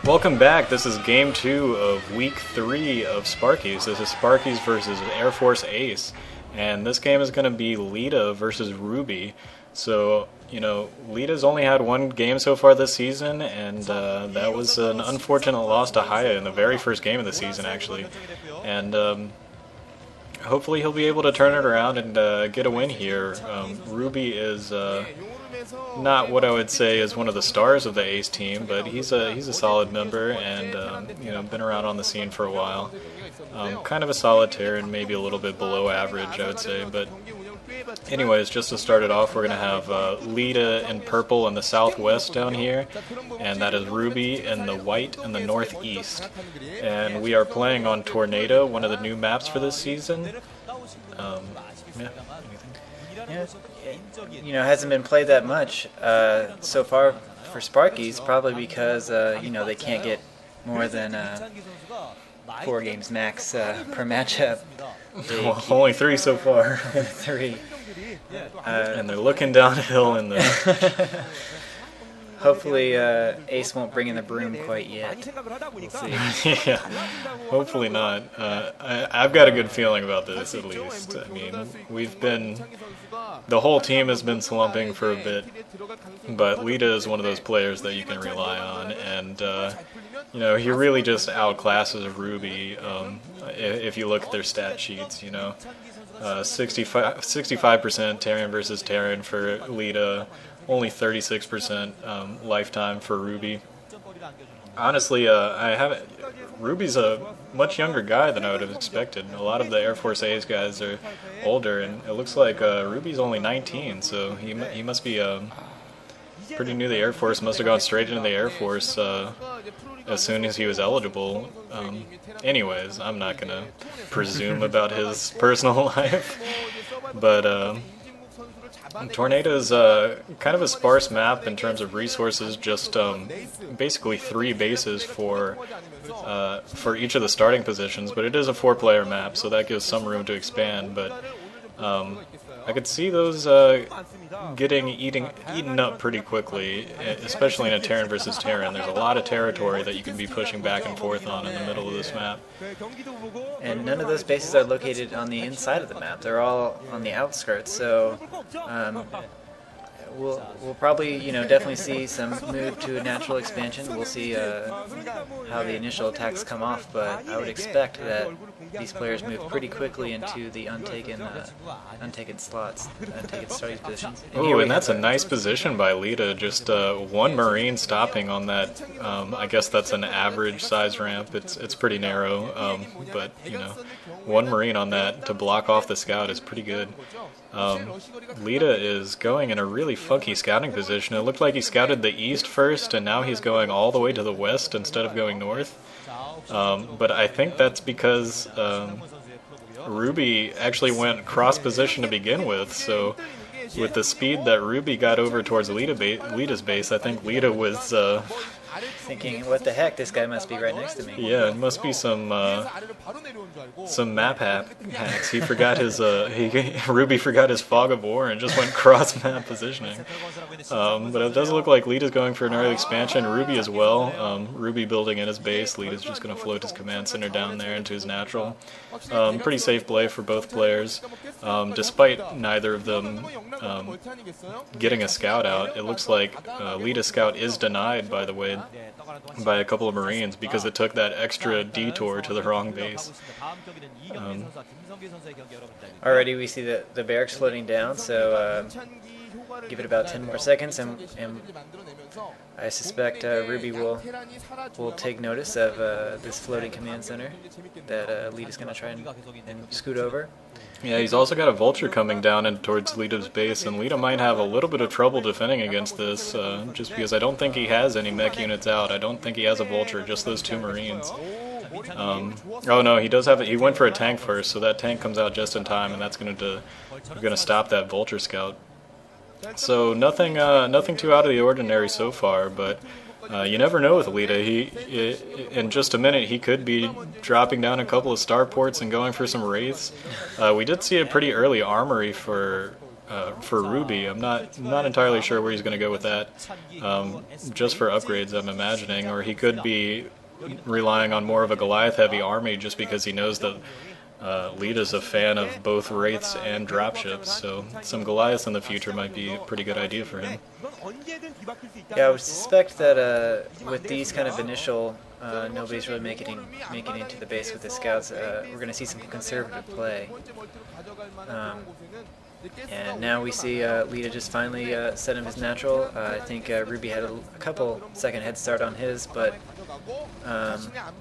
Welcome back. This is game 2 of week 3 of Sparkyz. This is Sparkyz versus Air Force Ace, and this game is going to be Leta versus RuBy. So, you know, Leta's only had one game so far this season, and that was an unfortunate loss to hite in the very first game of the season, actually. And hopefully he'll be able to turn it around and get a win here. RuBy is not what I would say is one of the stars of the Ace team, but he's a solid member, and you know, been around on the scene for a while. Kind of a solid Terran, maybe a little bit below average, I would say. But anyways, just to start it off, we're gonna have Leta in purple in the southwest down here, and that is RuBy in the white in the northeast. And we are playing on Tornado, one of the new maps for this season. Yeah, anything? Yeah, you know, hasn't been played that much so far for Sparkyz, probably because you know, they can't get more than 4 games max per matchup. Well, only 3 so far. 3. And they're looking downhill in the... Hopefully Ace won't bring in the broom quite yet. We'll see. Yeah, hopefully not. I've got a good feeling about this, at least. I mean, the whole team has been slumping for a bit, but Leta is one of those players that you can rely on, and you know, he really just outclasses RuBy if you look at their stat sheets. You know, 65% Terran versus Terran for Leta. Only 36% lifetime for RuBy. Honestly, RuBy's a much younger guy than I would have expected. A lot of the Air Force A's guys are older, and it looks like RuBy's only 19, so he must be pretty new to the Air Force. Must have gone straight into the Air Force as soon as he was eligible. Anyways, I'm not gonna presume about his personal life, but Tornado's kind of a sparse map in terms of resources, just basically 3 bases for each of the starting positions, but it is a 4-player map, so that gives some room to expand. But I could see those getting eaten up pretty quickly, especially in a Terran versus Terran. There's a lot of territory that you can be pushing back and forth on in the middle of this map. And none of those bases are located on the inside of the map. They're all on the outskirts, so we'll probably, you know, definitely see some move to a natural expansion. We'll see how the initial attacks come off, but I would expect that these players move pretty quickly into the untaken slots, untaken starting positions. Oh, and that's a nice position by Leta. Just 1 Marine stopping on that. I guess that's an average size ramp. It's pretty narrow, but you know, 1 Marine on that to block off the scout is pretty good. Leta is going in a really funky scouting position. It looked like he scouted the east first, and now he's going all the way to the west instead of going north. But I think that's because RuBy actually went cross position to begin with, so with the speed that RuBy got over towards Leta's base, I think Leta was thinking, what the heck, this guy must be right next to me. Yeah, it must be some map hacks. He forgot his RuBy forgot his fog of war and just went cross map positioning. But it does look like Leta's going for an early expansion. RuBy as well. RuBy building in his base. Leta's just going to float his command center down there into his natural. Pretty safe play for both players. Despite neither of them getting a scout out, it looks like Leta's scout is denied, by the way, by a couple of Marines because it took that extra detour to the wrong base. Already we see the barracks floating down, so give it about 10 more seconds, and I suspect RuBy will take notice of this floating command center that Leta's going to try and scoot over. Yeah, he's also got a vulture coming down in towards Leta's base, and Leta might have a little bit of trouble defending against this, just because I don't think he has any mech units out. I don't think he has a vulture, just those 2 Marines. Oh no, he does have he went for a tank first, so that tank comes out just in time, and that's going to stop that vulture scout. So nothing too out of the ordinary so far, but you never know with Leta. In just a minute, he could be dropping down a couple of starports and going for some wraiths. We did see a pretty early armory for for RuBy. I'm not entirely sure where he's going to go with that. Just for upgrades, I'm imagining, or he could be relying on more of a Goliath-heavy army just because he knows that Leta's a fan of both Wraiths and dropships, so some Goliaths in the future might be a pretty good idea for him. Yeah, I would suspect that with these kind of initial, nobody's really making it into the base with the scouts. We're going to see some conservative play. And now we see Leta just finally set him his natural. I think RuBy had a couple second head start on his, but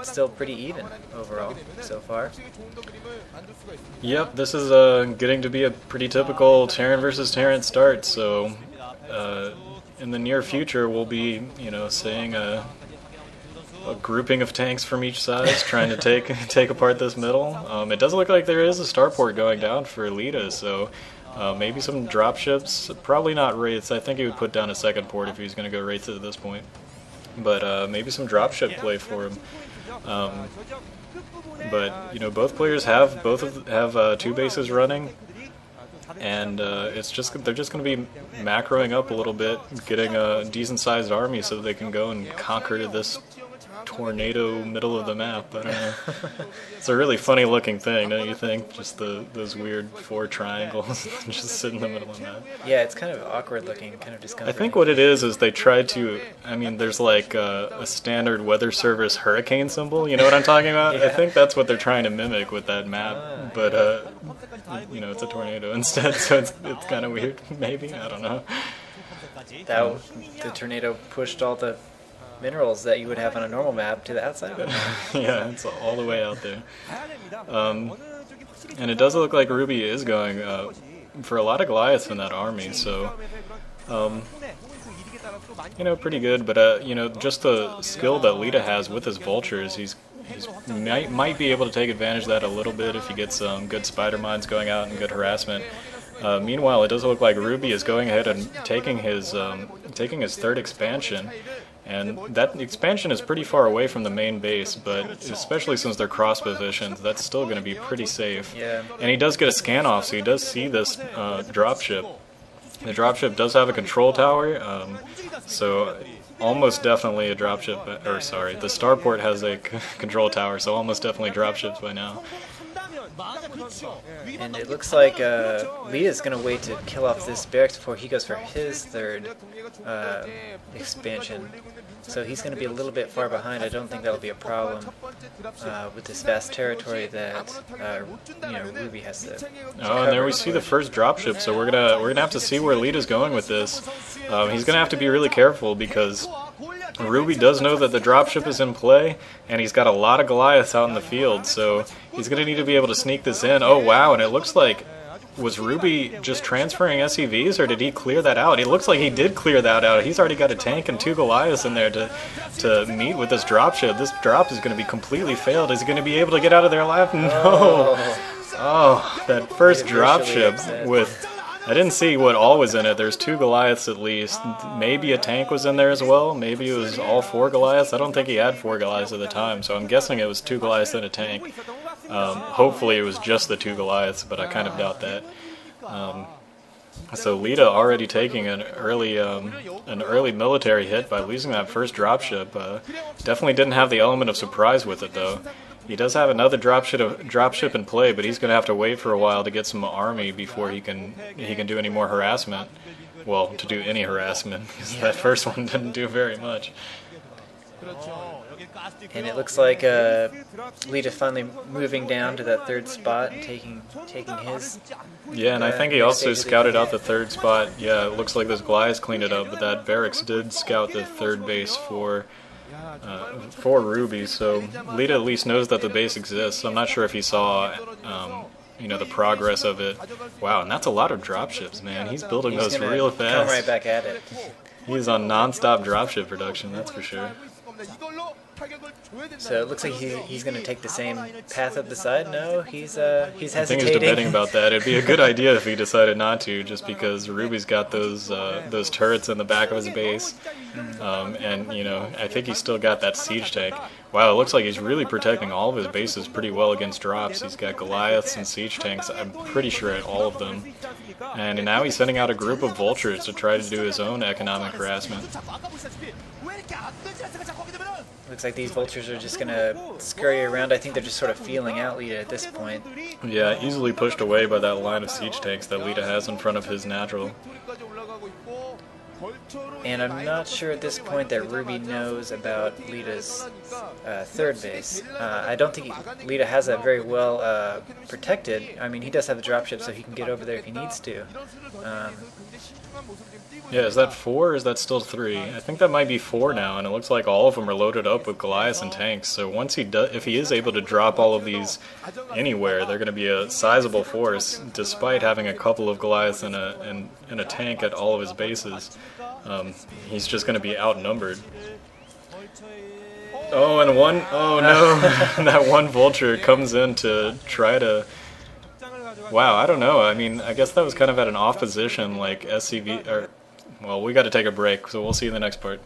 still pretty even overall so far. Yep, this is getting to be a pretty typical Terran versus Terran start, so in the near future we'll be, seeing a grouping of tanks from each side trying to take apart this middle. It does look like there is a starport going down for Leta, so maybe some dropships, probably not Wraiths. I think he would put down a second port if he was going to go Wraiths at this point. But maybe some dropship play for him. But both players have two bases running, and they're just going to be macroing up a little bit, getting a decent-sized army so they can go and conquer this tornado middle of the map. I don't know. It's a really funny looking thing, don't you think? Just those weird 4 triangles just sit in the middle of the map. Yeah, it's kind of awkward looking, kind of discomforting. I think what it is they tried to, there's like a standard weather service hurricane symbol, you know what I'm talking about? Yeah. I think that's what they're trying to mimic with that map, but it's a tornado instead, so it's kind of weird, maybe, I don't know. The tornado pushed all the minerals that you would have on a normal map to the outside of it. Yeah, it's all the way out there. And it does look like RuBy is going for a lot of Goliaths in that army, so pretty good. But just the skill that Leta has with his vultures, he might be able to take advantage of that a little bit if he gets some good spider mines going out and good harassment. Meanwhile, it does look like RuBy is going ahead and taking his third expansion. And that expansion is pretty far away from the main base, but especially since they're cross positions, that's still going to be pretty safe. Yeah. And he does get a scan off, so he does see this dropship. The dropship does have a control tower, so almost definitely a dropship, the starport has a control tower, so almost definitely dropships by now. And it looks like Leta's going to wait to kill off this barracks before he goes for his third expansion. So he's going to be a little bit far behind. I don't think that'll be a problem with this vast territory that RuBy has to Oh, and there we see the first dropship, so we're gonna have to see where Leta's going with this. He's going to have to be really careful because RuBy does know that the dropship is in play, and he's got a lot of Goliaths out in the field, so he's going to need to be able to sneak this in. Oh, wow, and it looks like, was RuBy just transferring SCVs, or did he clear that out? It looks like he did clear that out. He's already got a tank and 2 Goliaths in there to meet with this dropship. This drop is going to be completely failed. Is he going to be able to get out of there alive? No! Oh, that first dropship with... I didn't see what all was in it. There's 2 Goliaths at least. Maybe a tank was in there as well. Maybe it was all 4 Goliaths. I don't think he had 4 Goliaths at the time, so I'm guessing it was 2 Goliaths and a tank. Hopefully it was just the 2 Goliaths, but I kind of doubt that. So Leta already taking an early military hit by losing that first dropship. Definitely didn't have the element of surprise with it, though. He does have another dropship in play, but he's going to have to wait for a while to get some army before he can do any more harassment. Well, to do any harassment, because that first one didn't do very much. And it looks like Leta finally moving down to that third spot and taking his... Yeah, and I think he also scouted out the third spot. Yeah, it looks like this Goliath cleaned it up, but that barracks did scout the third base for RuBy, so Leta at least knows that the base exists. I'm not sure if he saw, the progress of it. Wow, and that's a lot of dropships, man. He's building those real fast. Come right back at it. He's on non-stop dropship production, that's for sure. So it looks like he's going to take the same path up the side. No, he's hesitating. I think he's debating about that. It'd be a good idea if he decided not to, just because RuBy's got those turrets in the back of his base, and you know, I think he's still got that siege tank. Wow, it looks like he's really protecting all of his bases pretty well against drops. He's got Goliaths and siege tanks, I'm pretty sure, at all of them. And now he's sending out a group of vultures to try to do his own economic harassment. Looks like these vultures are just going to scurry around. I think they're just sort of feeling out Leta at this point. Yeah, easily pushed away by that line of siege tanks that Leta has in front of his natural. And I'm not sure at this point that RuBy knows about Leta's third base. I don't think Leta has that very well protected. I mean, he does have a dropship, so he can get over there if he needs to. Yeah, is that 4 or is that still 3? I think that might be 4 now, and it looks like all of them are loaded up with Goliaths and tanks. So once if he is able to drop all of these anywhere, they're going to be a sizable force, despite having a couple of Goliaths and a tank at all of his bases. He's just going to be outnumbered. Oh, and oh no, that one vulture comes in to try to... Wow, I don't know. I mean, I guess that was kind of at an off position, like SCV, or... Well, we got to take a break, so we'll see you in the next part.